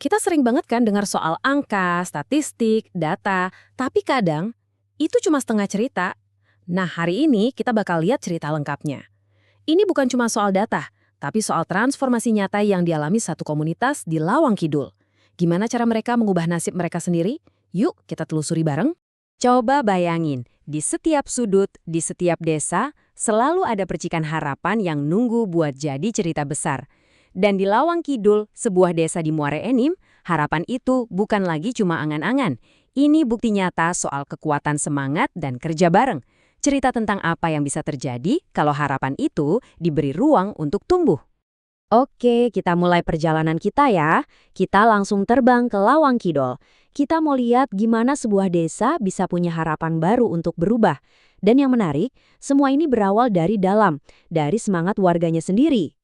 Kita sering banget kan dengar soal angka, statistik, data, tapi kadang itu cuma setengah cerita. Nah, hari ini kita bakal lihat cerita lengkapnya. Ini bukan cuma soal data, tapi soal transformasi nyata yang dialami satu komunitas di Lawang Kidul. Gimana cara mereka mengubah nasib mereka sendiri? Yuk, kita telusuri bareng. Coba bayangin, di setiap sudut, di setiap desa, selalu ada percikan harapan yang nunggu buat jadi cerita besar. Dan di Lawang Kidul, sebuah desa di Muara Enim, harapan itu bukan lagi cuma angan-angan. Ini bukti nyata soal kekuatan semangat dan kerja bareng. Cerita tentang apa yang bisa terjadi kalau harapan itu diberi ruang untuk tumbuh. Oke, kita mulai perjalanan kita ya. Kita langsung terbang ke Lawang Kidul. Kita mau lihat gimana sebuah desa bisa punya harapan baru untuk berubah. Dan yang menarik, semua ini berawal dari dalam, dari semangat warganya sendiri.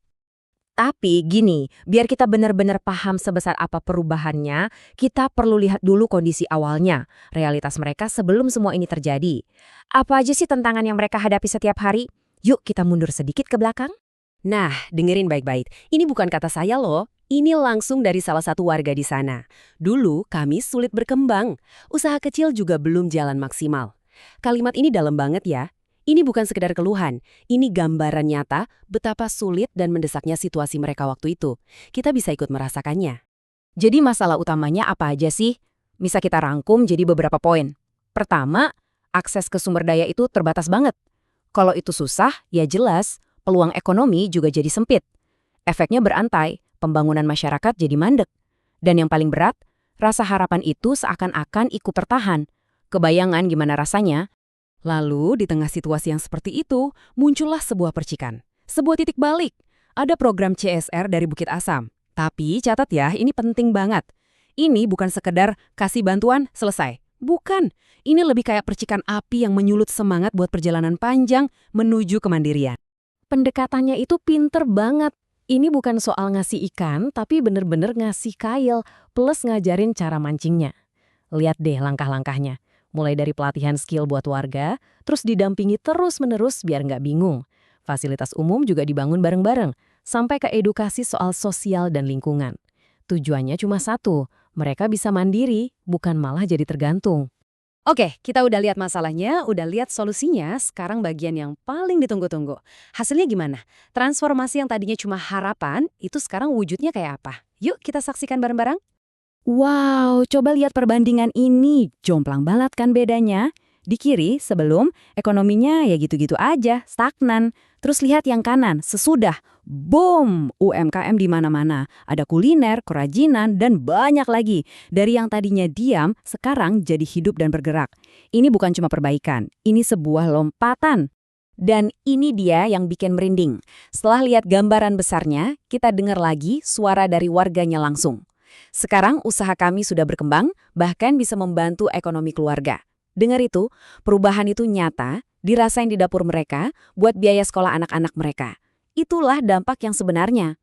Tapi gini, biar kita benar-benar paham sebesar apa perubahannya, kita perlu lihat dulu kondisi awalnya, realitas mereka sebelum semua ini terjadi. Apa aja sih tantangan yang mereka hadapi setiap hari? Yuk kita mundur sedikit ke belakang. Nah, dengerin baik-baik. Ini bukan kata saya loh. Ini langsung dari salah satu warga di sana. Dulu kami sulit berkembang. Usaha kecil juga belum jalan maksimal. Kalimat ini dalam banget ya. Ini bukan sekedar keluhan. Ini gambaran nyata betapa sulit dan mendesaknya situasi mereka waktu itu. Kita bisa ikut merasakannya. Jadi masalah utamanya apa aja sih? Bisa kita rangkum jadi beberapa poin. Pertama, akses ke sumber daya itu terbatas banget. Kalau itu susah, ya jelas peluang ekonomi juga jadi sempit. Efeknya berantai, pembangunan masyarakat jadi mandek. Dan yang paling berat, rasa harapan itu seakan-akan ikut tertahan. Kebayangan gimana rasanya? Lalu, di tengah situasi yang seperti itu, muncullah sebuah percikan. Sebuah titik balik. Ada program CSR dari Bukit Asam. Tapi, catat ya, ini penting banget. Ini bukan sekedar kasih bantuan, selesai. Bukan. Ini lebih kayak percikan api yang menyulut semangat buat perjalanan panjang menuju kemandirian. Pendekatannya itu pinter banget. Ini bukan soal ngasih ikan, tapi bener-bener ngasih kail, plus ngajarin cara mancingnya. Lihat deh langkah-langkahnya. Mulai dari pelatihan skill buat warga, terus didampingi terus-menerus biar nggak bingung. Fasilitas umum juga dibangun bareng-bareng, sampai ke edukasi soal sosial dan lingkungan. Tujuannya cuma satu, mereka bisa mandiri, bukan malah jadi tergantung. Oke, kita udah lihat masalahnya, udah lihat solusinya, sekarang bagian yang paling ditunggu-tunggu. Hasilnya gimana? Transformasi yang tadinya cuma harapan, itu sekarang wujudnya kayak apa? Yuk kita saksikan bareng-bareng. Wow, coba lihat perbandingan ini. Jomplang banget kan bedanya? Di kiri, sebelum, ekonominya ya gitu-gitu aja, stagnan. Terus lihat yang kanan, sesudah. Boom! UMKM di mana-mana. Ada kuliner, kerajinan, dan banyak lagi. Dari yang tadinya diam, sekarang jadi hidup dan bergerak. Ini bukan cuma perbaikan, ini sebuah lompatan. Dan ini dia yang bikin merinding. Setelah lihat gambaran besarnya, kita dengar lagi suara dari warganya langsung. Sekarang usaha kami sudah berkembang, bahkan bisa membantu ekonomi keluarga. Dengar itu, perubahan itu nyata, dirasain di dapur mereka, buat biaya sekolah anak-anak mereka. Itulah dampak yang sebenarnya.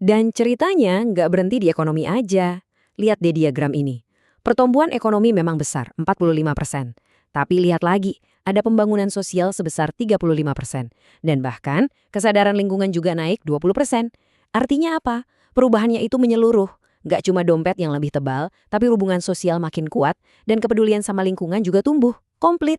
Dan ceritanya nggak berhenti di ekonomi aja. Lihat deh diagram ini. Pertumbuhan ekonomi memang besar, 45%. Tapi lihat lagi, ada pembangunan sosial sebesar 35%. Dan bahkan, kesadaran lingkungan juga naik 20%. Artinya apa? Perubahannya itu menyeluruh. Nggak cuma dompet yang lebih tebal, tapi hubungan sosial makin kuat, dan kepedulian sama lingkungan juga tumbuh, komplit.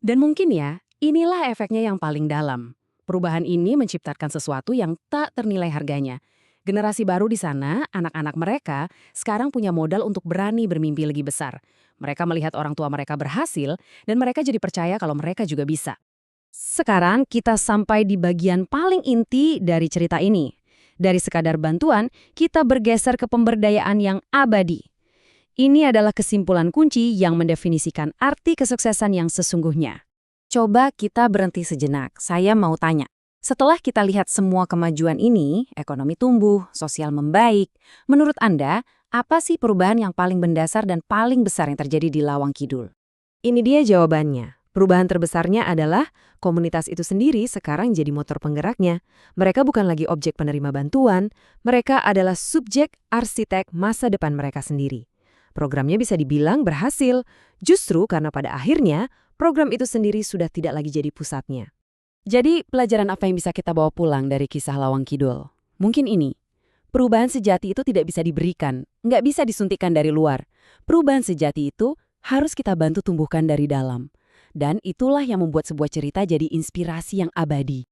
Dan mungkin ya, inilah efeknya yang paling dalam. Perubahan ini menciptakan sesuatu yang tak ternilai harganya. Generasi baru di sana, anak-anak mereka, sekarang punya modal untuk berani bermimpi lebih besar. Mereka melihat orang tua mereka berhasil, dan mereka jadi percaya kalau mereka juga bisa. Sekarang kita sampai di bagian paling inti dari cerita ini. Dari sekadar bantuan, kita bergeser ke pemberdayaan yang abadi. Ini adalah kesimpulan kunci yang mendefinisikan arti kesuksesan yang sesungguhnya. Coba kita berhenti sejenak, saya mau tanya. Setelah kita lihat semua kemajuan ini, ekonomi tumbuh, sosial membaik, menurut Anda, apa sih perubahan yang paling mendasar dan paling besar yang terjadi di Lawang Kidul? Ini dia jawabannya. Perubahan terbesarnya adalah komunitas itu sendiri sekarang jadi motor penggeraknya. Mereka bukan lagi objek penerima bantuan, mereka adalah subjek arsitek masa depan mereka sendiri. Programnya bisa dibilang berhasil, justru karena pada akhirnya program itu sendiri sudah tidak lagi jadi pusatnya. Jadi, pelajaran apa yang bisa kita bawa pulang dari kisah Lawang Kidul? Mungkin ini. Perubahan sejati itu tidak bisa diberikan, nggak bisa disuntikkan dari luar. Perubahan sejati itu harus kita bantu tumbuhkan dari dalam. Dan itulah yang membuat sebuah cerita jadi inspirasi yang abadi.